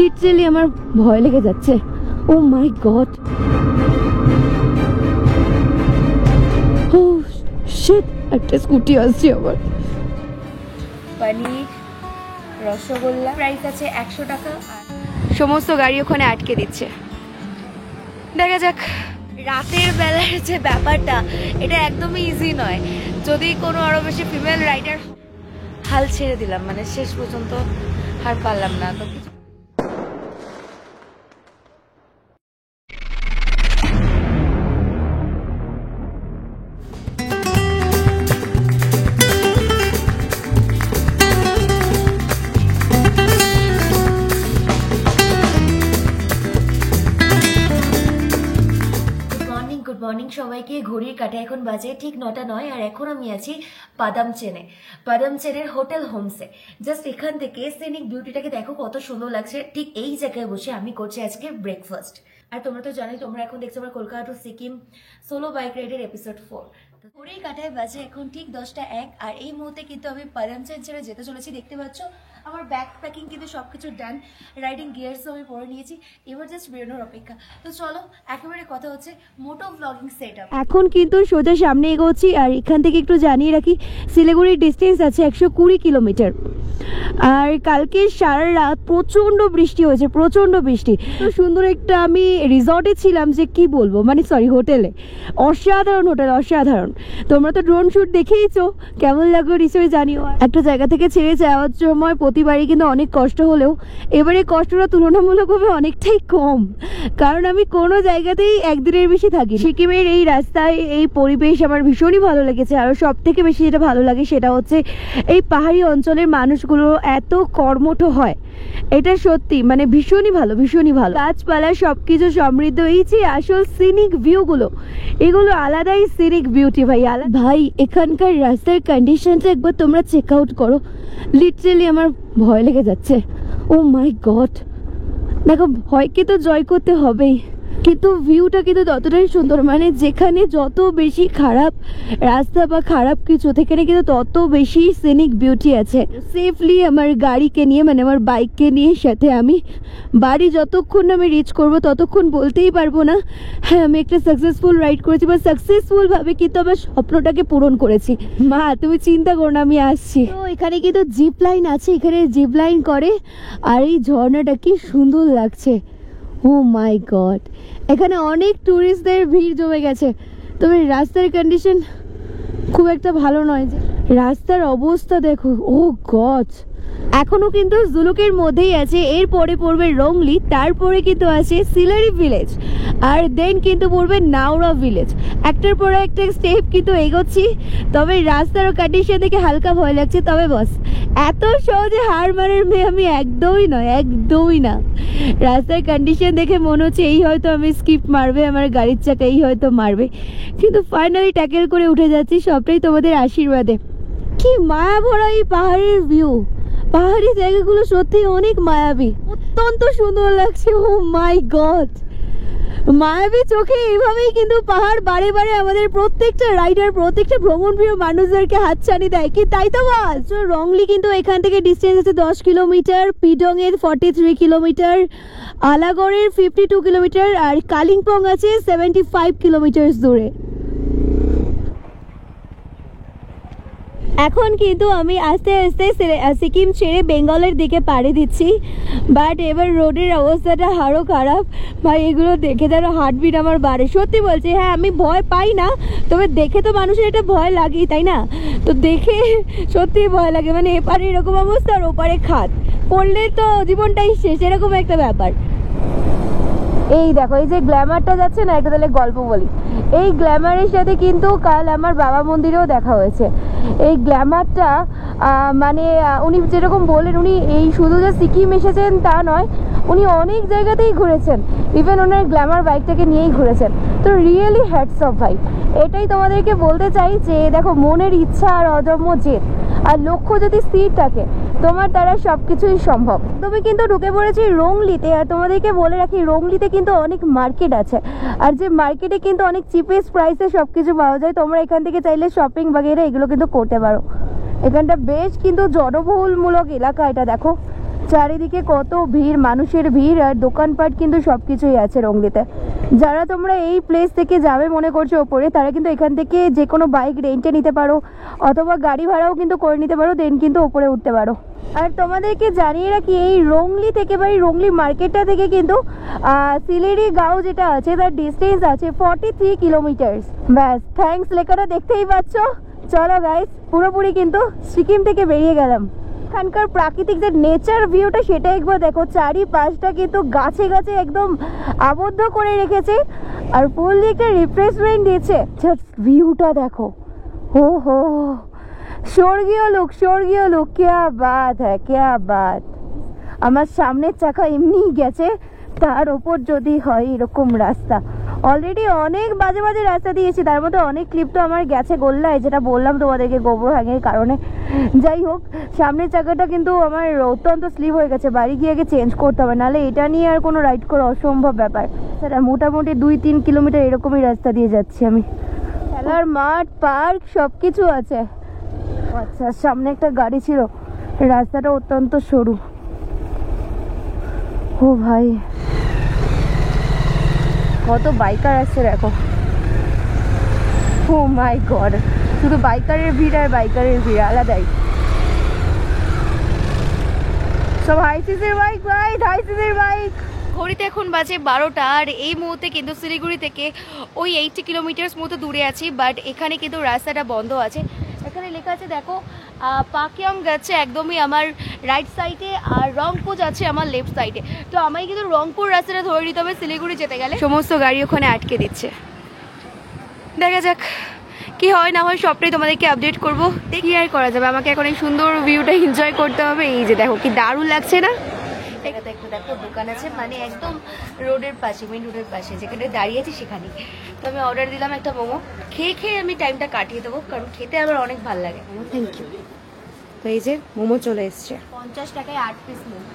Literally আমার ভয় লেগে যাচ্ছে। ও মাই গড, ও শিট, একটা স্কুটি আসছে আবার। পনির, রসগোল্লা, প্রাইস আছে 100 টাকা। সমস্ত গাড়ি ওখানে আটকে দিচ্ছে। দেখা যাক। রাতের বেলার যে ব্যাপারটা, এটা একদমই ইজি নয়। যদি কোনো আরো বেশি ফিমেল রাইডার, হাল ছেড়ে দিলাম, মানে শেষ পর্যন্ত আর পারলাম না। তো গুড মর্নিং সবাইকে। ঘড়ির কাঁটা এখন বাজে ঠিক 9টা 9, আর এখন আমি আছি পাদামচেনের হোটেল হোমসে। জাস্ট এখান থেকে সিনিক বিউটিটাকে দেখো কত সুন্দর লাগছে। ঠিক এই জায়গায় বসে আমি করছি আজকে ব্রেকফাস্ট। আর তোমরা তো জানোই, তোমরা এখন দেখছো আমার Kolkata to Sikkim solo bike রাইডের এপিসোড 4। ঘড়ির কাঁটায় বাজে এখন ঠিক 10টা 1, আর এই মুহূর্তে কিন্তু আমি পাদামচেন ছেড়ে যেতে চলেছি। দেখতে পাচ্ছ আমার ব্যাগ প্যাকিং কিন্তু সবকিছু ডান, রাইডিং গিয়ার্সও আমি পরে নিয়েছি, এবার জাস্ট বেরোনোর অপেক্ষা। তো চলো একেবারে কথা হচ্ছে মোটো ব্লগিং সেটআপ। এখন কিন্তু সোজা সামনে এগোচ্ছি, আর এখান থেকে একটু জানিয়ে রাখি শিলিগুড়ির ডিস্টেন্স আছে 120 কিলোমিটার। আর কালকে সারা রাত প্রচন্ড বৃষ্টি হয়েছে, প্রচন্ড বৃষ্টি। তো সুন্দর একটা আমি রিসর্টে ছিলাম, যে কি বলবো, মানে সরি হোটেলে, অসাধারণ হোটেল, অসাধারণ। তোমরা তো ড্রোন শুট দেখেইছো, কেমন লাগলো নিশ্চয়ই জানিও। একটা জায়গা থেকে ছেড়ে যাওয়ার সময় প্রতিবারই কিন্তু অনেক কষ্ট হলেও এবারে কষ্টটা তুলনামূলকভাবে অনেকটাই কম, কারণ আমি কোনো জায়গাতেই একদিনের বেশি থাকি। সিকিমের এই রাস্তায় এই পরিবেশ আমার ভীষণই ভালো লেগেছে। আর সব থেকে বেশি যেটা ভালো লাগে সেটা হচ্ছে এই পাহাড়ি অঞ্চলের মানুষগুলো এত কর্মঠ হয়, এটা সত্যি মানে ভীষণই ভালো, ভীষণই ভালো। গাছপালা সবকিছু সমৃদ্ধ, এই যে আসল সিনিক ভিউগুলো, এগুলো আলাদাই সিনিক বিউটি ভাই, আলাদা ভাই। এখানকার রাস্তার কন্ডিশনটা একবার তোমরা চেক আউট করো, লিটারালি আমার ভয় লেগে যাচ্ছে। ও মাই গড, দেখো ভয়কে তো জয় করতে হবেই, কিন্তু ভিউটা কিন্তু ততটাই সুন্দর। মানে যেখানে যত বেশি খারাপ রাস্তা বা খারাপ কিছু, সেখানে কিন্তু তত বেশি সিনিক বিউটি আছে। সেফলি আমার গাড়িকে নিয়ে, মানে আমার বাইককে নিয়ে, সাথে আমি বাড়ি যতক্ষণ আমি রিচ করব ততক্ষণ বলতেই পারবো না হ্যাঁ আমি একটা সাকসেসফুল রাইড করেছি, বা সাকসেসফুল ভাবে কিন্তু আমার স্বপ্নটাকে পূরণ করেছি। মা তুমি চিন্তা করো না, আমি আসছি। তো এখানে কিন্তু জিপ লাইন আছে, এখানে জিপ লাইন করে, আর এই ঝর্ণাটা কি সুন্দর লাগছে। ও মাই গড, এখানে অনেক ট্যুরিস্টদের ভিড় জমে গেছে। তবে রাস্তার কন্ডিশন খুব একটা ভালো নয়, যে রাস্তার অবস্থা দেখো। ও গড, এখনো কিন্তু জুলুকের মধ্যেই আছে, এরপরে পড়বে রংলি, তারপরে কিন্তু আছে সিলারি ভিলেজ, আর দেন কিন্তু পড়বে নাওরা ভিলেজ। একটার পর একটা স্টেপ কিন্তু এগোচ্ছি। তবে রাস্তার কন্ডিশন দেখে হালকা ভয় লাগছে। তবে বস, এত সহজে হার মারার মেয়ে আমি একদমই নয়, একদমই না। রাস্তার কন্ডিশন দেখে মনে হচ্ছে এই হয়তো আমি স্কিপ মারবে, আমার গাড়ির চাকা এই হয়তো মারবে, কিন্তু ফাইনালি ট্যাকেল করে উঠে যাচ্ছি, সবটাই তোমাদের আশীর্বাদে। কি মায়া ভরা এই পাহাড়ের ভিউ, পাহাড়ি জায়গাগুলো সত্যি অনেক মায়াবী, অত্যন্ত সুন্দর লাগছে। ও মাই গড, মায়াবী চোখে এইভাবেই কিন্তু পাহাড় বারে বারে আমাদের প্রত্যেকটা রাইডার, প্রত্যেকটা ভ্রমণ প্রিয় মানুষদেরকে হাতছানি দেয়, কি তাই তো বাস। রংলি কিন্তু এখান থেকে ডিস্টেন্স আছে 10 কিলোমিটার, পিডং এর 43 কিলোমিটার, আলাগড়ের 52 কিলোমিটার, আর কালিম্পং আছে 75 কিলোমিটার দূরে। এখন কিন্তু আমি আস্তে আস্তে সিকিম ছেড়ে বেঙ্গলের দিকে পাড়ি দিচ্ছি, বাট এবার রোডের অবস্থাটা আরও খারাপ ভাই। এগুলো দেখে যেন হার্টবিট আমার বাড়ে, সত্যি বলছি। হ্যাঁ আমি ভয় পাই না, তবে দেখে তো মানুষের এটা ভয় লাগেই, তাই না? তো দেখে সত্যিই ভয় লাগে, মানে এপারে এরকম অবস্থা আর ওপারে খাত, পড়লে তো জীবনটাই শেষ, এরকম একটা ব্যাপার। এই দেখো, এই যে গ্ল্যামারটা যাচ্ছে না, এটা তাহলে গল্প বলি। এই গ্ল্যামারের সাথে কিন্তু কাল আমার বাবা মন্দিরেও দেখা হয়েছে। এই গ্ল্যামারটা মানে উনি যেরকম বললেন, উনি এই শুধু যে সিকিম এসেছেন তা নয়, উনি অনেক জায়গাতেই ঘুরেছেন, ইভেন ওনার গ্ল্যামার বাইকটাকে নিয়েই ঘুরেছেন। তো রিয়েলি হ্যাটস অফ ভাই। এটাই তোমাদেরকে বলতে চাই যে দেখো, মনের ইচ্ছা আর অদম্য জেদ আর লক্ষ্য যদি স্থির থাকে, তোমার দ্বারা সব কিছুই সম্ভব। তুমি কিন্তু ঢুকে পড়েছি রংলিতে, আর তোমাদেরকে বলে রাখি রংলিতে কিন্তু অনেক মার্কেট আছে, আর যে মার্কেটে কিন্তু অনেক চিপেস্ট প্রাইসে সব কিছু পাওয়া যায়। তোমরা এখান থেকে চাইলে শপিং বাগেরা এগুলো কিন্তু করতে পারো। এখানটা বেশ কিন্তু জনবহুলমূলক এলাকা, এটা দেখো চারিদিকে কত ভিড়, মানুষের ভিড়, আর দোকানপাট কিন্তু সব কিছুই আছে রংলিতে। যারা তোমরা এই প্লেস থেকে যাবে মনে করছো ওপরে, তারা কিন্তু এখান থেকে যে কোনো বাইক রেন্টে নিতে পারো অথবা গাড়ি ভাড়াও কিন্তু করে নিতে পারো, দেন কিন্তু ওপরে উঠতে পারো। আর তোমাদেরকে জানিয়ে রাখি, এই রংলি থেকে বা এই রংলি মার্কেটটা থেকে কিন্তু সিলেরি গাঁও যেটা আছে তার ডিস্টেন্স আছে 43 কিলোমিটার্স। ব্যাস, থ্যাঙ্কস লেখাটা দেখতেই পাচ্ছ। চলো গাইস, পুরোপুরি কিন্তু সিকিম থেকে বেরিয়ে গেলাম। এখানকার প্রাকৃতিক যে নেচার ভিউটা সেটা একবার দেখো, চারিপাশটা কিন্তু গাছে গাছে একদম আবদ্ধ করে রেখেছে আর ফুললি একটা রিফ্রেশমেন্ট দিয়েছে। জাস্ট ভিউটা দেখো, ও হো, স্বর্গীয় লোক, স্বর্গীয় লোক, ক্যা বাত হ্যাঁ, ক্যা বাত। আমার সামনের চাকা এমনিই গেছে, তার ওপর যদি হয় এরকম রাস্তা। অলরেডি অনেক বাজে বাজে রাস্তা দিয়েছি, তার মধ্যে অনেক ক্লিপ তো আমার গেছে গোল্লায়, যেটা বললাম তোমাদেরকে গোবর হ্যাঙের কারণে। যাই হোক, সামনের চাকাটা কিন্তু আমার অত্যন্ত স্লিপ হয়ে গেছে, বাড়ি গিয়ে আগে চেঞ্জ করতে হবে, নাহলে এটা নিয়ে আর কোনো রাইড করা অসম্ভব ব্যাপার। সেটা মোটামুটি 2-3 কিলোমিটার এরকমই রাস্তা দিয়ে যাচ্ছি আমি। খেলার মাঠ, পার্ক সব কিছু আছে। আচ্ছা, সামনে একটা গাড়ি ছিল, রাস্তাটা অত্যন্ত সরু। ও ভাই, কত বাইকার আসছে দেখো। ও মাই গড, শুধু বাইকারের ভিড় আর বাইকারের ভিড়, আলাদাই। সব হাই সিসির বাইক, ভাই হাই সিসির বাইক। ঘড়িতে এখন বাজে 12টা, আর এই মুহূর্তে কিন্তু শিলিগুড়ি থেকে ওই 80 কিলোমিটার্স মতো দূরে আছি, বাট এখানে কিন্তু রাস্তাটা বন্ধ আছে। এখানে লেখা আছে দেখো, পাকিয়ং যাচ্ছে একদমই আমার রাইট সাইডে, আর রংপুর যাচ্ছে আমার লেফট সাইডে। তো আমায় কিন্তু রংপুর রাস্তাটা ধরে নিতে হবে শিলিগুড়ি যেতে গেলে। সমস্ত গাড়ি ওখানে আটকে দিচ্ছে, দেখা যাক কি হয় না হয়, সবটাই তোমাদেরকে আপডেট করবো। দেখি আর করা যাবে, আমাকে এখন এই সুন্দর ভিউটা এনজয় করতে হবে। এই যে দেখো কি দারুণ লাগছে না। এখানে একটা দেখো দোকান আছে, মানে একদম রোডের পাশে, মেন রোডের পাশে যেখানে দাঁড়িয়ে আছি সেখানে। তো আমি অর্ডার দিলাম একটা মোমো, খেয়ে খেয়ে আমি টাইমটা কাটিয়ে দেবো, কারণ খেতে আমার অনেক ভালো লাগে। Thank you. তো এই যে মোমো চলে এসছে, 50 টাকায় 8 পিস মোমো।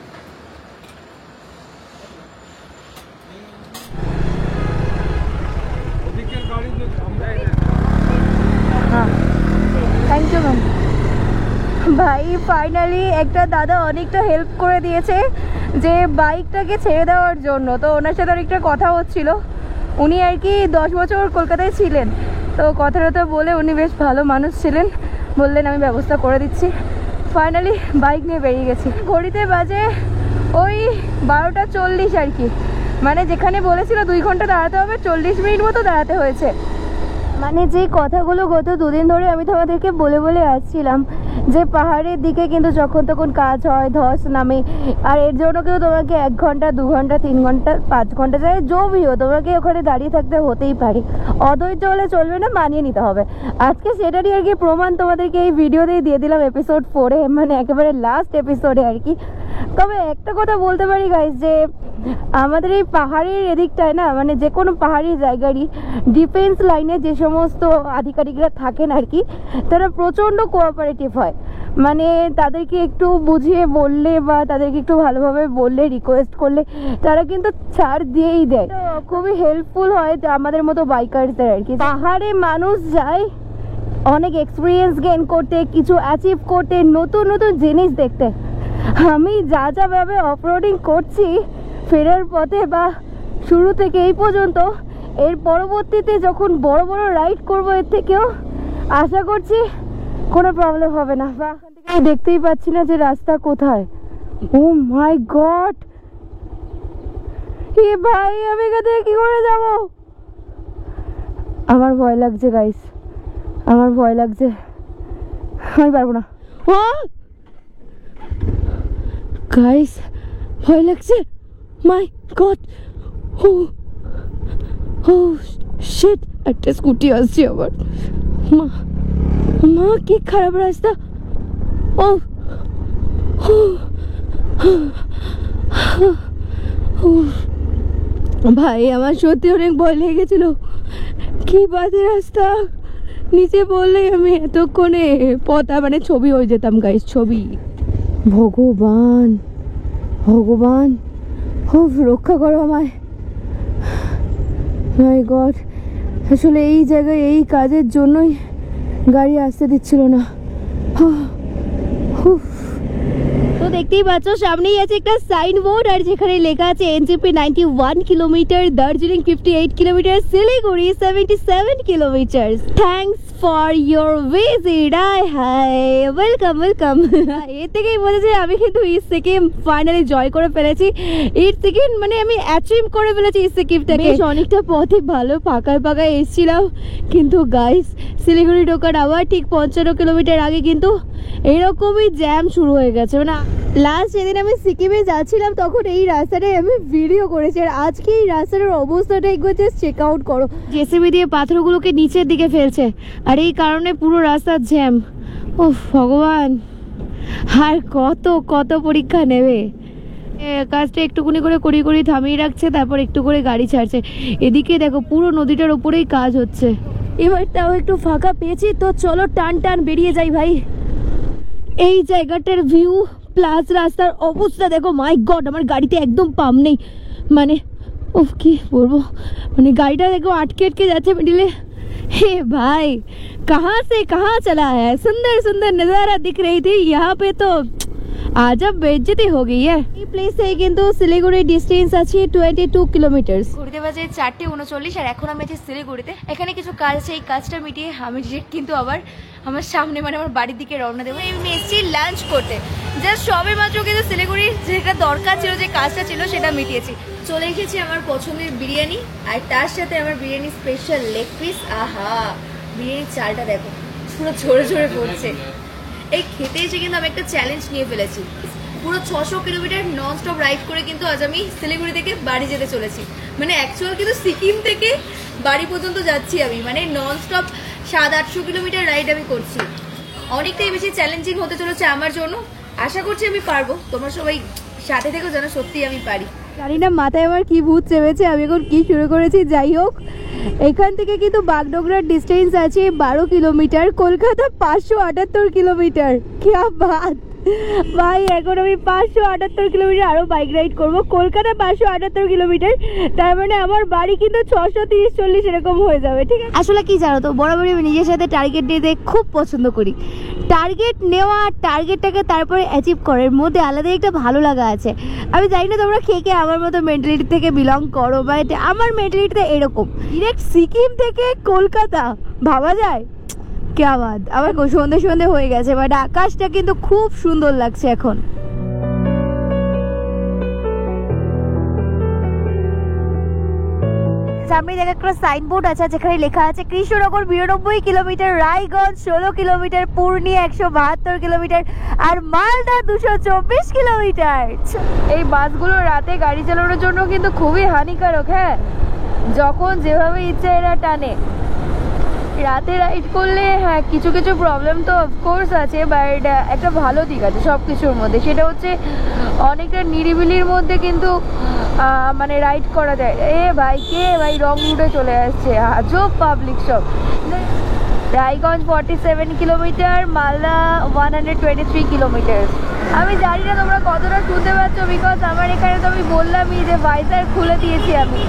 হ্যাঁ, থ্যাংক ইউ ম্যাম। ভাই ফাইনালি একটা দাদা অনেকটা হেল্প করে দিয়েছে যে বাইকটাকে ছেড়ে দেওয়ার জন্য। তো ওনার সাথে অনেকটা কথা হচ্ছিল, উনি আর কি 10 বছর কলকাতায় ছিলেন, তো কথাটা বলে উনি বেশ ভালো মানুষ ছিলেন, বললেন আমি ব্যবস্থা করে দিচ্ছি। ফাইনালি বাইক নিয়ে বেরিয়ে গেছি। ঘড়িতে বাজে ওই 12টা 40 আর কি, মানে যেখানে বলেছিল 2 ঘন্টা দাঁড়াতে হবে 40 মিনিট মতো দাঁড়াতে হয়েছে। মানে যে কথাগুলো গত 2 দিন ধরে আমি তোমাদেরকে বলে বলে আসছিলাম যে পাহাড়ের দিকে কিন্তু যখন তখন কাজ হয়, ধস নামে, আর এর জন্য কিন্তু তোমাকে 1 ঘন্টা 2 ঘন্টা 3 ঘন্টা 5 ঘন্টা যায় জমিও তোমাকে ওখানে দাঁড়িয়ে থাকতে হতেই পারে। অধৈর্য হলে চলবে না, মানিয়ে নিতে হবে। আজকে সেটারই আর কি প্রমাণ তোমাদেরকে এই ভিডিওতেই দিয়ে দিলাম, এপিসোড 4-এ, মানে একেবারে লাস্ট এপিসোডে আর কি। তবে একটা কথা বলতে পারি গাইস, যে আমাদের এই পাহাড়ের এদিকটায় না, মানে যে কোনো পাহাড়ি জায়গারই ডিফেন্স লাইনে যে সমস্ত আধিকারিকরা থাকেন আর কি, তারা প্রচণ্ড কোঅপারেটিভ হয়। মানে তাদেরকে একটু বুঝিয়ে বললে বা তাদেরকে একটু ভালোভাবে বললে, রিকোয়েস্ট করলে তারা কিন্তু ছাড় দিয়েই দেয়। খুবই হেল্পফুল হয় আমাদের মতো বাইকারদের আর কি। পাহাড়ে মানুষ যায় অনেক এক্সপিরিয়েন্স গেইন করতে, কিছু অ্যাচিভ করতে, নতুন নতুন জিনিস দেখতে। আমি যা যা ভাবে অফরোডিং করছি ফেরার পথে বা শুরু থেকে এই পর্যন্ত, এর পরবর্তীতে যখন বড় বড় রাইড করবো এর থেকেও আশা করছি কোনো প্রবলেম হবে না। বা দেখতেই পাচ্ছি না যে রাস্তা কোথায়। ও মাই গড, এ ভাই আমি এখান থেকে কি করে যাব? আমার ভয় লাগছে গাইস, আমার ভয় লাগছে, আমি পারবো না। গাইস ভয় লাগছে, মাই গড। ও ও শিট, একটা স্কুটি আসছে আবার। মা মা কি খারাপ রাস্তা। ও ভাই আমার সত্যি অনেক ভয় লেগেছিল, কি বাজে রাস্তা। নিচে বললে আমি এতক্ষণে পথা মানে ছবি হয়ে যেতাম গাইস, ছবি। ভগবান ভগবান, খুব রক্ষা করো আমায়, মাই গড। আসলে এই জায়গায় এই কাজের জন্যই গাড়ি আসতে দিচ্ছিল না। তো দেখতেই পাচ্ছ সামনেই আছে একটা সাইনবোর্ড আর যেখানে লেখা আছে NJP 91 kilometre, Darjeeling 58 kilometre, Siliguri 77 kilometre. Thanks for your visit. Hi welcome welcome. এর থেকেই বোঝা যায় আমি কিন্তু ইস্ট সিকিম ফাইনালি জয় করে ফেলেছি। ইস্ট সিকিম মানে আমি অ্যাচিভ করে ফেলেছি ইস্ট সিকিমটাকে। বেশ অনেকটা পথই ভালো ফাঁকায় ফাঁকায় এসেছিলাম, কিন্তু গাইস শিলিগুড়ি ঢোকার আবার ঠিক 55 কিলোমিটার আগে কিন্তু এরকমই জ্যাম শুরু হয়ে গেছে। মানে লাস্ট যেদিন আমি সিকিমে যাচ্ছিলাম তখন এই রাস্তাটায় আমি ভিডিও করেছি, আর আজকে এই রাস্তাটার অবস্থাটা একবার জাস্ট চেক আউট করো। জেসিবি দিয়ে পাথরগুলোকে নিচের দিকে ফেলছে আর এই কারণে পুরো রাস্তার জ্যাম। ও ভগবান, আর কত কত পরীক্ষা নেবে। কাজটা একটুকুনি করে করি থামিয়ে রাখছে, তারপর একটু করে গাড়ি ছাড়ছে। এদিকে দেখো পুরো নদীটার ওপরেই কাজ হচ্ছে। এবার তাও একটু ফাঁকা পেয়েছি, তো চলো টান টান বেরিয়ে যাই ভাই। এই জায়গাটার ভিউ প্লাস রাস্তার অবস্থা দেখো, মাই গড আমার গাড়িতে একদম পাম্প নেই। মানে ওফ কি বলবো, মানে গাড়িটা দেখো আটকে আটকে যাচ্ছে মিডিলে। हे भाई कहाँ से कहाँ चला है। सुंदर सुंदर नज़ारा दिख रही थी, यहाँ पे तो আজব বেজ্জতি হয়ে গই। এই প্লেস থেকে কিন্তু শিলিগুড়ির ডিস্টেন্স আছে 22 কিলোমিটার। ঘুরতে বাজে 4:39 আর এখন আমি আছি শিলিগুড়িতে। এখানে কিছু কাজ আছে, এই কাজটা মিটিয়ে আমি ডিরেক্ট কিন্তু আবার আমার সামনে মানে আমার বাড়ির দিকে রওনা দেবো। আমি এসেছি লাঞ্চ করতে, জাস্ট সবে মাত্র কিন্তু শিলিগুড়ির যেটা দরকার ছিল, যে কাজটা ছিল সেটা মিটিয়েছি। চলে এসেছি আমার পছন্দের বিরিয়ানি, আর তার সাথে আমার বিরিয়ানি স্পেশাল লেগ পিস। আহা, বিরিয়ানির চালটা দেখো পুরো ঝরে ঝরে পড়ছে। এই খেতে এসে কিন্তু আমি একটা চ্যালেঞ্জ নিয়ে ফেলেছি, পুরো 600 কিলোমিটার নন স্টপ রাইড করে কিন্তু আজ আমি শিলিগুড়ি থেকে বাড়ি যেতে চলেছি। মানে অ্যাকচুয়াল কিন্তু সিকিম থেকে বাড়ি পর্যন্ত যাচ্ছি আমি, মানে নন স্টপ 700-800 কিলোমিটার রাইড আমি করছি। অনেকটাই বেশি চ্যালেঞ্জিং হতে চলেছে আমার জন্য। আশা করছি আমি পারবো, তোমরা সবাই সাথে থেকেও যেন সত্যি আমি পারি। জানি না মাথায় আমার কি ভূত চেপেছে, আমি এখন কি শুরু করেছি। যাই হোক, এখান থেকে কিন্তু বাগডোগরার ডিস্টেন্স আছে 12 কিলোমিটার, কলকাতা 578 কিলোমিটার। কি বাত ভাই, এখন আমি 578 কিলোমিটার আরো বাইক রাইড করবো। কলকাতা 578 কিলোমিটার, তার মানে আমার বাড়ি কিন্তু 630-40 এরকম হয়ে যাবে। ঠিক আছে, আসলে কি জানো তো, বরাবরই আমি নিজের সাথে টার্গেট নিতে খুব পছন্দ করি। টার্গেট নেওয়া, টার্গেটটাকে তারপরে অ্যাচিভ করার মধ্যে আলাদাই একটা ভালো লাগা আছে। আমি জানি না তোমরা কে কে আমার মতো মেন্টালিটি থেকে বিলং করো, বাট আমার মেন্টালিটিতে এরকম। ডিরেক্ট সিকিম থেকে কলকাতা, ভাবা যায়? क्या बात। আবার সন্ধে সন্ধে হয়ে গেছে, বাট আকাশটা কিন্তু খুব সুন্দর লাগছে এখন। সামনে দেখা একটা সাইনবোর্ড আছে যেখানে লেখা আছে Krishnanagar 92 kilometre, Raiganj 16 kilometre, Purnia 172 kilometre আর মালদা 224 কিলোমিটার। এই বাসগুলো রাতে গাড়ি চালানোর জন্য কিন্তু খুবই হানিকারক। হ্যাঁ, যখন যেভাবে ইচ্ছে এরা টানে। রাতে রাইড করলে হ্যাঁ কিছু কিছু প্রবলেম তো অফকোর্স আছে, বাট একটা ভালো দিক আছে সব কিছুর মধ্যে, সেটা হচ্ছে অনেকটা নিরিবিলির মধ্যে কিন্তু মানে রাইড করা যায়। এ ভাই কে ভাই রং রুটে চলে আসছে, আজব পাবলিক সব। Raiganj 47 kilometre, Malda 123 kilometre. আমি জানি না তোমরা কতটা শুনতে পাচ্ছ, বিকজ আমার এখানে তো আমি বললামই যে ভাইজার খুলে দিয়েছি আমি।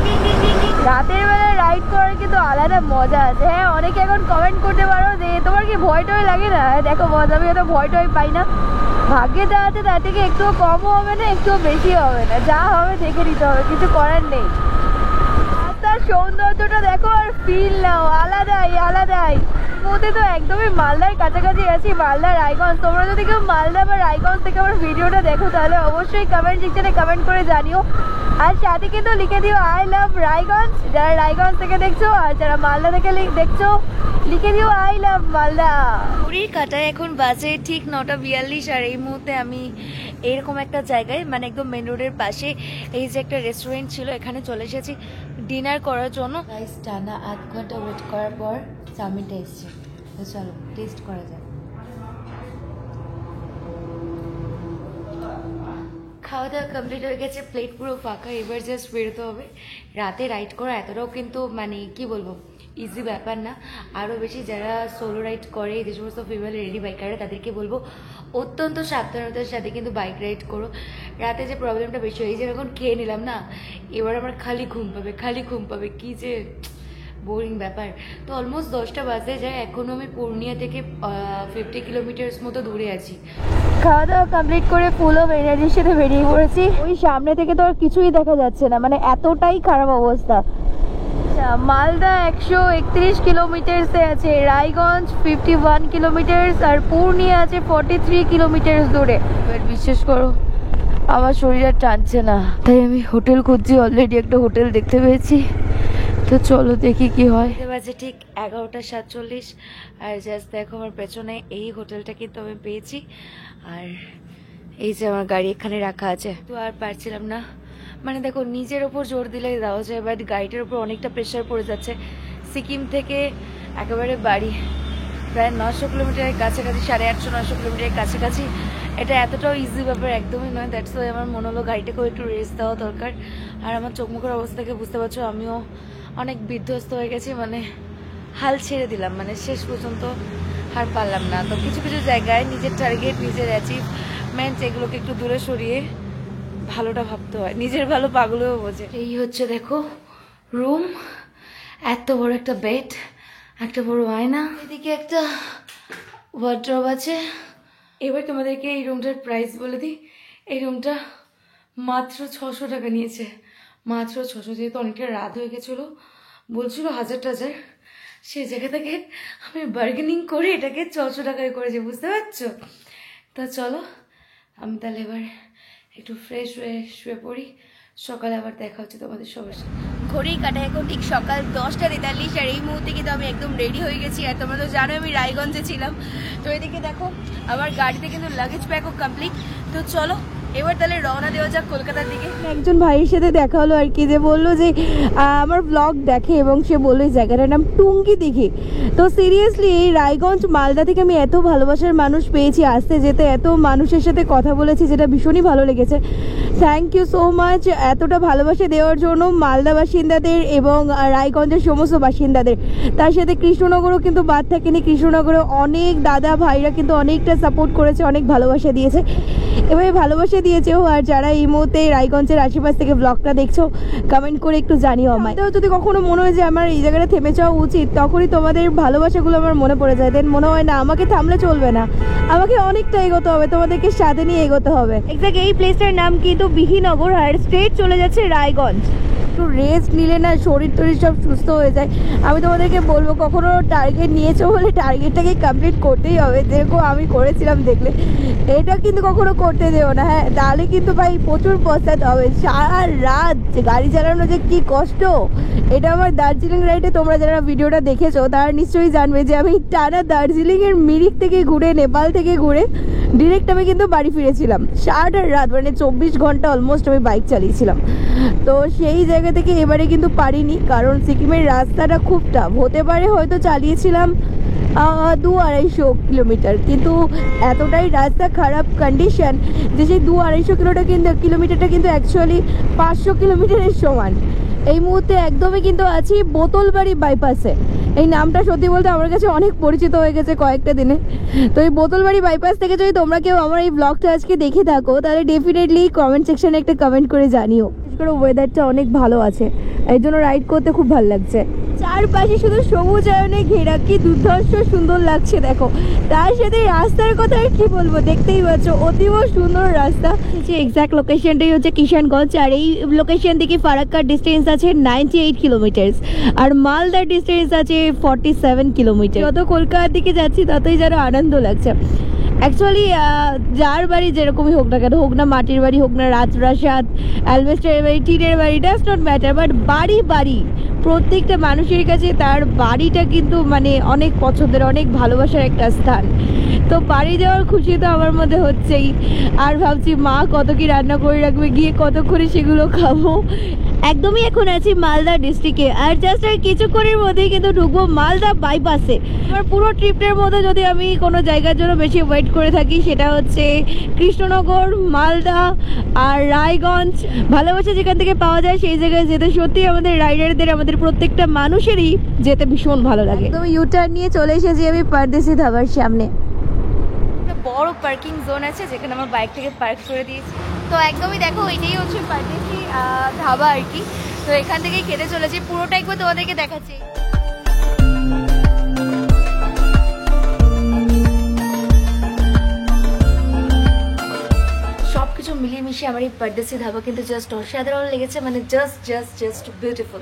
রাতের বেলা রাইড করার কিন্তু আলাদা মজা আছে। হ্যাঁ, অনেকে এখন কমেন্ট করতে পারো যে তোমার কি ভয় টয় লাগে না। দেখো বস, আমি এত ভয় টয় পাই না। ভাগ্যে যা আছে তার থেকে একটুও কমও হবে না, একটুও বেশি হবে না, যা হবে দেখে নিতে হবে, কিছু করার নেই। রাস্তার সৌন্দর্যটা দেখো আর ফিল নাও, আলাদাই আলাদাই। মধ্যে তো একদমই মালদার কাছাকাছি আছি, মালদা রায়গঞ্জ। তোমরা যদি কেউ মালদা বা রায়গঞ্জ থেকে আমার ভিডিওটা দেখো তাহলে অবশ্যই কমেন্ট সেকশনে কমেন্ট করে জানিও। আর সাথে কিন্তু লিখে দিও আই লাভ রায়গঞ্জ, যারা রায়গঞ্জ থেকে দেখছো, আর যারা মালদা থেকে দেখছো লিখে দিও আই লাভ মালদা। ঘড়ির কাঁটায় এখন বাজে ঠিক 9:42 আর এই মুহূর্তে আমি এরকম একটা জায়গায়, মানে একদম মেন রোডের পাশে এই যে একটা রেস্টুরেন্ট ছিল, এখানে চলে এসেছি ডিনার করার জন্য। টানা 8 ঘন্টা ওয়েট করার পর চাউমিনটা এসছে, তো চলো টেস্ট করা যাক। খাওয়া দাওয়া কমপ্লিট হয়ে গেছে, প্লেট পুরো ফাঁকা, এবার জাস্ট বেরোতে হবে। রাতে রাইড করা এতটাও কিন্তু মানে কি বলবো ইজি ব্যাপার না। আরও বেশি যারা সোলো রাইড করে, যে সমস্ত ফিমেল রেডি বাইকাররা, তাদেরকে বলবো অত্যন্ত সাবধানতার সাথে কিন্তু বাইক রাইড করো। রাতে যে প্রবলেমটা বেশি হয়, যেরকম খেয়ে নিলাম না, এবার আমার খালি ঘুম পাবে, খালি ঘুম পাবে, কি যে বোরিং ব্যাপার। তো অলমোস্ট 10টা বাজে যায়, এখনও আমি পূর্ণিয়া থেকে 50 কিলোমিটার্স মতো দূরে আছি। খাওয়া দাওয়া কমপ্লিট করে ফুল অফ এনার্জির সাথে বেরিয়ে পড়েছি। ওই সামনে থেকে তো আর কিছুই দেখা যাচ্ছে না, মানে এতটাই খারাপ অবস্থা। মালদা 131 কিলোমিটার্সে আছে, রায়গঞ্জ 51 কিলোমিটার্স, আর পূর্ণিয়া আছে 43 কিলোমিটার্স দূরে। এবার বিশ্বাস করো আমার শরীর আর টানছে না, তাই আমি হোটেল খুঁজছি। অলরেডি একটা হোটেল দেখতে পেয়েছি, তো চলো দেখি কি হয়। বাজে ঠিক 11:47, আর জাস্ট দেখো আমার পেছনে এই হোটেলটা কিন্তু আমি পেয়েছি। আর এই যে আমার গাড়ি এখানে রাখা আছে। তো আর পারছিলাম না, মানে দেখো নিজের ওপর জোর দিলে দেওয়া যায়, বাট গাড়িটার উপর অনেকটা প্রেশার পড়ে যাচ্ছে। সিকিম থেকে একেবারে বাড়ি প্রায় 900 কিলোমিটারের কাছাকাছি, 850-900 কিলোমিটারের কাছাকাছি। এটা এতটাও ইজি ব্যাপার একদমই নয়। দ্যাটস ওয়াই আমার মনে হলো গাড়িটাকেও একটু রেস্ট দেওয়া দরকার। আর আমার চোখ মুখের অবস্থা থেকে বুঝতে পারছো আমিও অনেক বিধ্বস্ত হয়ে গেছি, মানে হাল ছেড়ে দিলাম, মানে শেষ পর্যন্ত হার পারলাম না। তো কিছু কিছু জায়গায় নিজের টার্গেট, নিজের অ্যাচিভমেন্ট এগুলোকে একটু দূরে সরিয়ে ভালোটা ভাবতে হয়। নিজের ভালো পাগলেও বোঝে। এই হচ্ছে দেখো রুম, এত বড় একটা বেড, একটা বড় আয়না, এদিকে একটা ওয়ার্ড্রব আছে। এবার তোমাদেরকে এই রুমটার প্রাইস বলে দিই। এই রুমটা মাত্র 600 টাকা নিয়েছে, মাত্র 600। যেহেতু অনেকটা রাত হয়ে গেছিলো, বলছিল 1000 সেই জায়গা থেকে আমি বার্গেনিং করে এটাকে 600 টাকায় করেছি, বুঝতে পারছো? তা চলো আমি তাহলে এবার একটু ফ্রেশ হয়ে শুয়ে পড়ি, সকালে আবার দেখা হচ্ছে তোমাদের সবার সাথে। ঘড়ি কাটা এখন ঠিক সকাল 10:43, আর এই মুহূর্তে কিন্তু আমি একদম রেডি হয়ে গেছি। আর তোমরা তো জানো আমি রায়গঞ্জে ছিলাম। তো এদিকে দেখো আমার গাড়িতে কিন্তু লাগেজ প্যাকও কমপ্লিট। তো চলো এবার তাহলে রওনা দেওয়া যাক কলকাতার দিকে। একজন ভাইয়ের সাথে দেখা হলো আর কি, যে বললো যে আমার ব্লগ দেখে এবং সে বললো এই জায়গাটার নাম টুঙ্গি দিঘি। তো সিরিয়াসলি এই রায়গঞ্জ মালদা থেকে আমি এত ভালোবাসার মানুষ পেয়েছি, আসতে যেতে এত মানুষের সাথে কথা বলেছি, যেটা ভীষণই ভালো লেগেছে। থ্যাংক ইউ সো মাচ এতটা ভালোবাসা দেওয়ার জন্য মালদা বাসিন্দাদের এবং রায়গঞ্জের সমস্ত বাসিন্দাদের। তার সাথে কৃষ্ণনগরও কিন্তু বাদ থাকেনি, কৃষ্ণনগরে অনেক দাদা ভাইরা কিন্তু অনেকটা সাপোর্ট করেছে, অনেক ভালোবাসা দিয়েছে। এভাবে ভালোবাসা দিয়েছেও। আর যারা এই মুহূর্তে রায়গঞ্জের আশেপাশ থেকে ব্লগটা দেখছো, কমেন্ট করে একটু জানিও আমায়। তো যদি কখনো মনে হয় যে আমার এই জায়গাটা থেমে যাওয়া উচিত, তখনই তোমাদের ভালোবাসাগুলো আমার মনে পড়ে যায়। দেন মনে হয় না আমাকে থামলে চলবে না, আমাকে অনেকটা এগোতে হবে, তোমাদেরকে সাথে নিয়ে এগোতে হবে। এক্স্যাক্ট এই প্লেসটার নাম কিন্তু বিহিনগর, আর স্ট্রেট চলে যাচ্ছে রায়গঞ্জ। একটু রেস্ট নিলে না শরীর টরীর সব সুস্থ হয়ে যায়। আমি তোমাদেরকে বলবো কখনো টার্গেট নিয়েছো বলে টার্গেটটাকে কমপ্লিট করতেই হবে, যেরকম আমি করেছিলাম দেখলে। এটা কিন্তু কখনো করতে দেও না, হ্যাঁ, তাহলে কিন্তু ভাই প্রচুর পস্তাতে হবে। সারা রাত গাড়ি চালানো যে কি কষ্ট। এটা আমার দার্জিলিং রাইডে তোমরা যারা ভিডিওটা দেখেছো তারা নিশ্চয়ই জানবে যে আমি টানা দার্জিলিংয়ের মিরিক থেকে ঘুরে, নেপাল থেকে ঘুরে ডিরেক্ট আমি কিন্তু বাড়ি ফিরেছিলাম। সারাটা রাত, মানে 24 ঘন্টা অলমোস্ট আমি বাইক চালিয়েছিলাম। তো সেই জায়গা থেকে এবারে কিন্তু পারিনি, কারণ সিকিমের রাস্তাটা খুব টাফ। হতে পারে হয়তো চালিয়েছিলাম 200-250 কিলোমিটার, কিন্তু এতটাই রাস্তা খারাপ কন্ডিশন যে সেই 200-250 কিলোমিটারটা কিন্তু অ্যাকচুয়ালি 500 কিলোমিটারের সমান। এই মুহূর্তে একদমই কিন্তু আছি বোতলবাড়ি বাইপাসে। এই নামটা সত্যি বলতে আমার কাছে অনেক পরিচিত হয়ে গেছে কয়েকটা দিনে। তো এই বোতলবাড়ি বাইপাস থেকে যদি তোমরা কেউ আমার এই ব্লগটা আজকে দেখে থাকো, তাহলে ডেফিনেটলি কমেন্ট সেকশনে একটা কমেন্ট করে জানিও। বিশেষ করে ওয়েদারটা অনেক ভালো আছে, এই জন্য রাইড করতে খুব ভালো লাগছে। চারপাশে শুধু সবুজায়নে ঘেরা, কি দুর্ধর্ষ সুন্দর লাগছে দেখো। তার সাথে রাস্তার কথা আর কি বলবো, দেখতেই পাচ্ছ অতীব সুন্দর রাস্তা। যে এক্সাক্ট লোকেশনটাই হচ্ছে কিষানগঞ্জ, আর এই লোকেশন থেকে ফারাক্কার ডিস্টেন্স আছে 98 কিলোমিটার, আর মালদার ডিস্টেন্স আছে 47 কিলোমিটার। যত কলকাতার দিকে যাচ্ছি ততই যেন আনন্দ লাগছে। অ্যাকচুয়ালি যার বাড়ি যেরকমই হোক না কেন, হোক না মাটির বাড়ি, হোক না রাজপ্রাসাদ, অ্যালবেস্টারের বাড়ি, টিনের বাড়ি, ডাজ নট ম্যাটার, বাট বাড়ি প্রত্যেকটা মানুষের কাছে তার বাড়িটা কিন্তু মানে অনেক পছন্দের, অনেক ভালোবাসার একটা স্থান। তো বাড়ি যাওয়ার খুশি তো আমার মধ্যে হচ্ছেই। আর ভাবছি মা কত কি রান্না করে রাখবে, গিয়ে কতক্ষণে সেগুলো খাবো। একদমই এখন আছি মালদা ডিস্ট্রিক্টে, আর জাস্ট আর কিছুক্ষণের মধ্যেই কিন্তু ঢুকবো মালদা বাইপাসে। আমার পুরো ট্রিপটার মধ্যে যদি আমি কোনো জায়গার জন্য বেশি ওয়েট করে থাকি, সেটা হচ্ছে কৃষ্ণনগর, মালদা আর রায়গঞ্জ। ভালোবাসা যেখান থেকে পাওয়া যায় সেই জায়গায় যেতে সত্যি আমাদের রাইডারদের, আমাদের প্রত্যেকটা মানুষেরই যেতে ভীষণ ভালো লাগে। একদম ইউটার্ন নিয়ে চলে এসেছি আমি পারদেশি ধাবার সামনে। বড় পার্কিং জোন আছে যেখানে আমার বাইকটাকে পার্ক করে দিয়েছি। তো একদমই দেখো এটাই হচ্ছে পারদেশি ধাবা আর কি। তো এখান থেকেই খেতে চলেছি, পুরোটা একবার তোমাদেরকে দেখাচ্ছি। কিছু মিলিয়ে মিশিয়ে আমার এই পারদেসি ধাবা কিন্তু জাস্ট অসাধারণ লেগেছে, মানে জাস্ট বিউটিফুল।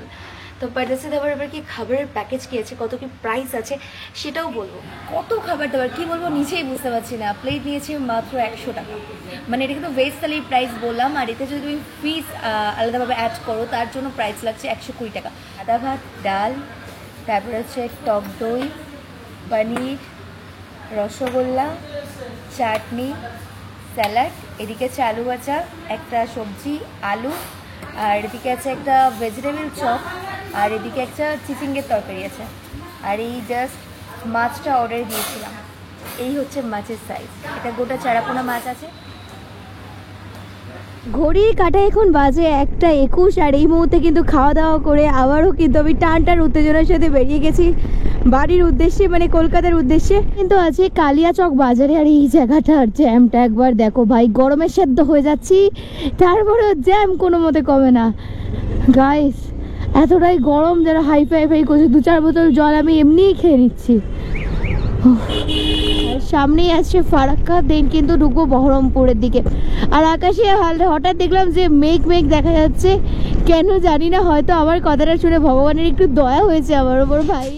তো পারদেসি ধাবার এবার কি খাবারের প্যাকেজ কি আছে, কত কি প্রাইস আছে সেটাও বলবো। কত খাবার দাবার কি বলবো নিজেই বুঝতে পারছি না। প্লেট নিয়েছে মাত্র 100 টাকা, মানে এটা কিন্তু ভেজ থালির প্রাইস বললাম, আর এতে যদি তুমি ফিস আলাদাভাবে অ্যাড করো তার জন্য প্রাইস লাগছে 120 টাকা। সাদা ভাত, ডাল, তারপরে হচ্ছে টক দই, পনির, রসগোল্লা, চাটনি, স্যালাড, এদিকে আছে আলু ভাজা, একটা সবজি আলু, আর এদিকে আছে একটা ভেজিটেবল চপ, আর এদিকে একটা চিচিঙ্গের তরকারি আছে। আর এই জাস্ট মাছটা অর্ডার দিয়েছিলাম, এই হচ্ছে মাছের সাইজ। এটা গোটা চারাপোনা মাছ আছে। ঘড়ির কাঁটা এখন বাজে 1:21, আর এই মুহূর্তে কিন্তু খাওয়া দাওয়া করে আবারও কিন্তু আমি টান উত্তেজনার সাথে বেরিয়ে গেছি বাড়ির উদ্দেশ্যে, মানে কলকাতার উদ্দেশ্যে। কিন্তু আছে কালিয়াচক বাজারে, আর এই জায়গাটার জ্যামটা একবার দেখো ভাই, গরমে সেদ্ধ হয়ে যাচ্ছি, তারপরেও জ্যাম কোনো মতে কমে না গাইস। এতটাই গরম যারা হাই করছে, 2-4 বোতল জল আমি এমনিই খেয়ে নিচ্ছি। সামনেই আসছে ফারাক্কা, দেন কিন্তু ঢুকবো বহরমপুরের দিকে। আর আকাশে হঠাৎ দেখলাম যে মেঘ দেখা যাচ্ছে, কেন জানি না, হয়তো আমার কথাটা শুনে ভগবানের একটু দয়া হয়েছে আমার ওপর ভাই।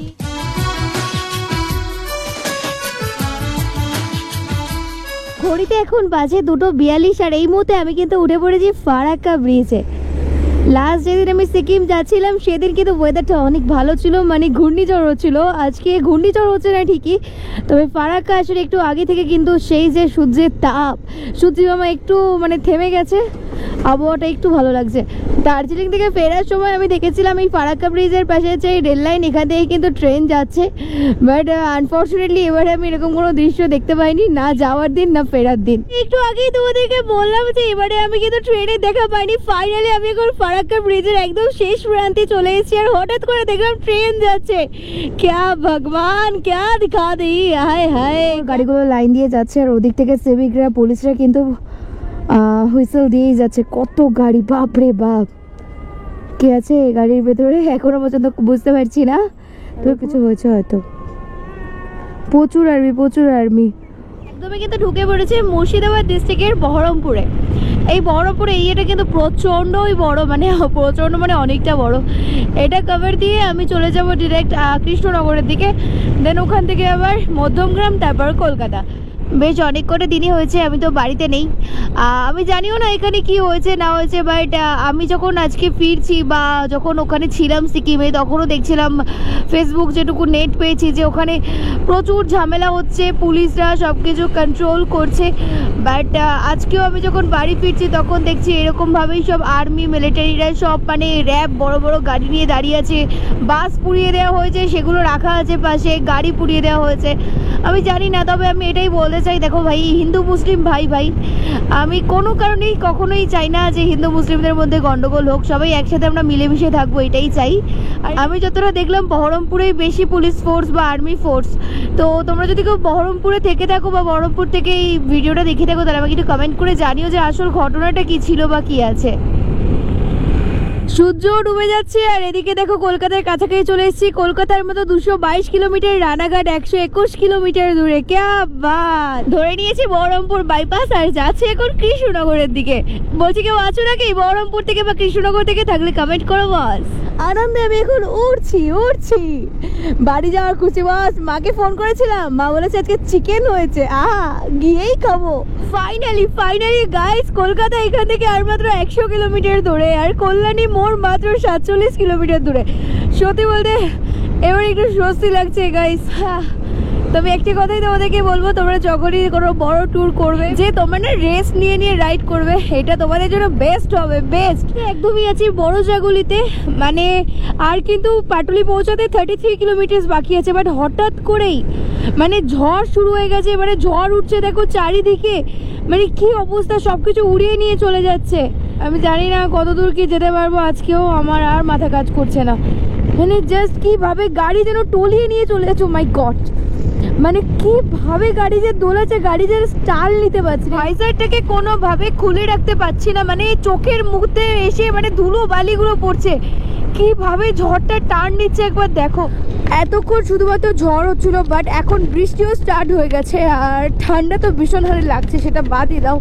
ঘড়িতে এখন বাজে 2:42, আর এই মুহূর্তে আমি কিন্তু উঠে পড়েছি ফারাক্কা ব্রিজে। লাস্ট যেদিন আমি সিকিম যাচ্ছিলাম সেদিন কিন্তু ওয়েদারটা অনেক ভালো ছিল, মানে ঘূর্ণিঝড় হচ্ছিল। আজকে ঘূর্ণিঝড় হচ্ছে না ঠিকই, তবে ফারাক্কা আসলে একটু আগে থেকে কিন্তু সেই যে সূর্যের তাপ, সূর্যমামা একটু মানে থেমে গেছে, আবহাওয়াটা একটু ভালো লাগছে। দার্জিলিং থেকে ফেরার সময় আমি দেখেছিলাম এই ফারাক্কা ব্রিজের পাশে যে রেল লাইন, এখান থেকে কিন্তু ট্রেন যাচ্ছে, বাট আনফর্চুনেটলি এবারে আমি এরকম কোনো দৃশ্য দেখতে পাইনি, না যাওয়ার দিন না ফেরার দিন। একটু আগেই তোমাদেরকে বললাম যে এবারে আমি কিন্তু ট্রেনে দেখা পাইনি। ফাইনালি আমি এখন ফারাক্কা ব্রিজের একদম শেষ প্রান্তে চলে এসেছি, আর হঠাৎ করে দেখলাম ট্রেন যাচ্ছে। ক্যা ভগবান ক্যা দিখা দেই, হায় হায়। গাড়িগুলো লাইন দিয়ে যাচ্ছে, আর ওদিক থেকে সিভিকরা, পুলিশরা কিন্তু হুইসেল দিয়েই যাচ্ছে। কত গাড়ি, বাপ রে বাপ। কে আছে গাড়ির ভেতরে এখনো পর্যন্ত বুঝতে পারছি না, তো কিছু হয়েছে হয়তো। প্রচুর আর্মি একদমই কিন্তু ঢুকে পড়েছে মুর্শিদাবাদ ডিস্ট্রিক্টের বহরমপুরে। এই বহরমপুর এরিয়াটা কিন্তু প্রচণ্ডই বড়, মানে প্রচণ্ড মানে অনেকটা বড়। এটা কভার দিয়ে আমি চলে যাব ডিরেক্ট কৃষ্ণনগরের দিকে, দেন ওখান থেকে আবার মধ্যমগ্রাম, তারপর কলকাতা। বেশ অনেক কটা দিনই হয়েছে আমি তো বাড়িতে নেই, আমি জানিও না এখানে কি হয়েছে না হয়েছে, বাট আমি যখন আজকে ফিরছি বা যখন ওখানে ছিলাম সিকিমে, তখনও দেখছিলাম ফেসবুক যেটুকু নেট পেয়েছি যে ওখানে প্রচুর ঝামেলা হচ্ছে, পুলিশরা সব কিছু কন্ট্রোল করছে। বাট আজকেও আমি যখন বাড়ি ফিরছি তখন দেখছি এরকমভাবেই সব আর্মি মিলিটারিরা সব মানে র্যাব বড় বড় গাড়ি নিয়ে দাঁড়িয়ে আছে, বাস পুড়িয়ে দেওয়া হয়েছে, সেগুলো রাখা আছে পাশে, গাড়ি পুড়িয়ে দেওয়া হয়েছে। আমি জানি না, তবে আমি এটাই বলতে চাই, দেখো ভাই, হিন্দু মুসলিম ভাই আমি কোনো কারণেই কখনোই চাই না যে হিন্দু মুসলিমদের মধ্যে গন্ডগোল হোক, সবাই একসাথে আমরা মিলেমিশে থাকবো, এটাই চাই। আর আমি যতটা দেখলাম বহরমপুরেই বেশি পুলিশ ফোর্স বা আর্মি ফোর্স। তো তোমরা যদি কেউ বহরমপুরে থেকে থাকো বা বহরমপুর থেকে এই ভিডিওটা দেখে থাকো, তাহলে আমাকে একটু কমেন্ট করে জানিও যে আসল ঘটনাটা কি ছিল বা কি আছে। সূর্য ডুবে যাচ্ছে, আর এদিকে দেখো কলকাতার কাছাকাছি চলে এসেছি। কলকাতার মতো 222 কিলোমিটার, রানাঘাট 121 কিলোমিটার দূরে। ক্যা বাত। ধরে নিয়েছি বহরমপুর বাইপাস, আর যাচ্ছে এখন কৃষ্ণনগরের দিকে। বলছি কেউ আছো নাকি বহরমপুর থেকে বা কৃষ্ণনগর থেকে, থাকলে কমেন্ট করো বস। আনন্দে আমি এখন উড়ছি বাড়ি যাওয়ার খুশি বস। মাকে ফোন করেছিলাম, মা বলেছে আজকে চিকেন হয়েছে, গিয়েই খাবো। ফাইনালি গাইস, কলকাতা এখান থেকে আর মাত্র 100 কিলোমিটার দূরে, আর কল্যাণী মোড় মাত্র 47 কিলোমিটার দূরে। সত্যি বলতে এবার একটু স্বস্তি লাগছে গাইস। তবে একটি কথাই তোমাদেরকে বলবো, তোমরা যখনই কোনো বড় ট্যুর করবে, যে তোমরা না রেস্ট নিয়ে রাইড করবে, এটা তোমাদের জন্য বেস্ট হবে, বেস্ট। একদমই আছি বড় জাগুলিতে, মানে আর কিন্তু পাটুলি পৌঁছাতে 33 কিলোমিটার বাকি আছে। বাট হঠাৎ করেই মানে ঝড় শুরু হয়ে গেছে, মানে ঝড় উঠছে দেখো চারিদিকে, মানে কি অবস্থা, সবকিছু উড়িয়ে নিয়ে চলে যাচ্ছে। আমি জানি না কত দূর কি যেতে পারবো আজকেও, আমার আর মাথা কাজ করছে না। মানে জাস্ট কিভাবে গাড়ি যেন টলিয়ে নিয়ে চলে যাচ্ছে, মাই গড, মানে কিভাবে গাড়ি যে দোলাচ্ছে, গাড়ি যে স্টাইল নিতে পারছি না, ভাইজারটাকে কোনোভাবে খুলে রাখতে পারছি না, মানে চোখের মুখতে এসে মানে ধুলো বালিগুলো পড়ছে, কিভাবে ঝড়টা টার্ন নিচ্ছে একবার দেখো। এতক্ষণ শুধুমাত্র ঝড় হচ্ছিল, বাট এখন বৃষ্টিও স্টার্ট হয়ে গেছে, আর ঠান্ডা তো ভীষণ হারে লাগছে, সেটা বাদই দাও।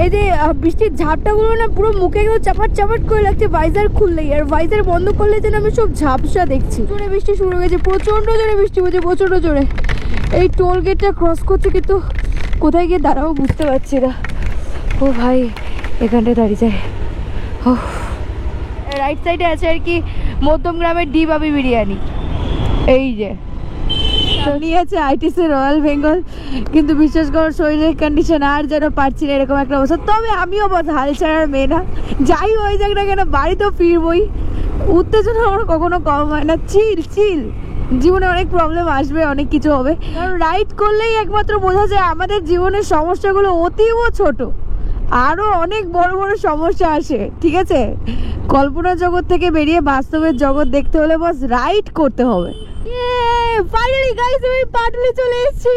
এই যে বৃষ্টির ঝাপটাগুলো না পুরো মুখে একদম চাপাট চাপাট করে লাগছে ভাইজার খুললেই, আর ভাইজার বন্ধ করলে যেন আমি সব ঝাপসা দেখছি। জোরে বৃষ্টি শুরু হয়ে গেছে, প্রচন্ড জোরে বৃষ্টি হচ্ছে, প্রচন্ড জোরে। এই টোল গেটটা ক্রস করছে কিন্তু কোথায় গিয়ে দাঁড়াবো বুঝতে পারছি না। ও ভাই এখানটায় দাঁড়িয়ে যায়। ও রাইট সাইডে আছে আর কি মধ্যমগ্রামের ডি বাবি বিরিয়ানি। এই যে নিয়েছে আইটিসি রয়্যাল বেঙ্গল, কিন্তু বিশ্বাস করো শরীরের কন্ডিশন আর যেন পারছি না এরকম একটা অবস্থা। তবে আমিও বস হাল ছাড়ার মেয়ে না, যাই হয়ে যাক না কেন বাড়িতেও ফিরবই। উত্তেজনা আমার কখনো কম হয় না। চিল চিল, জীবনে অনেক প্রবলেম আসবে, অনেক কিছু হবে, কারণ রাইড করলেই একমাত্র বোঝা যায় আমাদের জীবনের সমস্যাগুলো অতীব ছোট, আরও অনেক বড় বড় সমস্যা আসে। ঠিক আছে, কল্পনা জগৎ থেকে বেরিয়ে বাস্তবের জগৎ দেখতে হলে বস রাইড করতে হবে। ফাইনালি গাইস আমি পাটুলি চলে এসেছি,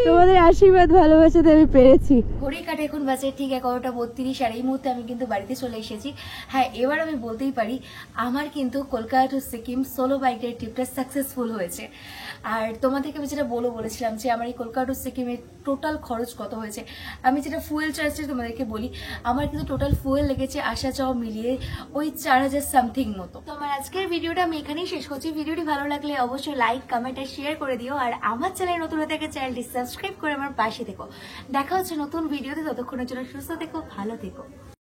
তোমাদের আশীর্বাদ ভালোবাসাতে আমি পেরেছি। ঘড়ি কাটে এখন বাজে ঠিক 11:32, আর এই মুহূর্তে আমি কিন্তু বাড়িতে চলে এসেছি। হ্যাঁ, এবার আমি বলতেই পারি আমার কিন্তু কলকাতা টু সিকিম সোলো বাইকের ট্রিপটা সাকসেসফুল হয়েছে। আর তোমাদেরকে আমি যেটা বলেছিলাম যে আমার এই কলকাতা টু সিকিমের টোটাল খরচ কত হয়েছে, আমি যেটা ফুয়েল চার্জটা তোমাদেরকে বলি, আমার কিন্তু টোটাল ফুয়েল লেগেছে আসা যাওয়া মিলিয়ে ওই 4000 সামথিং মতো। তো আমার আজকের ভিডিওটা আমি এখানেই শেষ করছি। ভিডিওটি ভালো লাগলে অবশ্যই লাইক কমেন্ট আর শেয়ার করে দিও, আর আমার চ্যানেল নতুন হয়ে থাকে চ্যানেলটি সাবস্ক্রাইব করে আমার পাশে থেকো। দেখা হচ্ছে নতুন ভিডিওতে, ততক্ষণের জন্য সুস্থ থেকো, ভালো থেকো।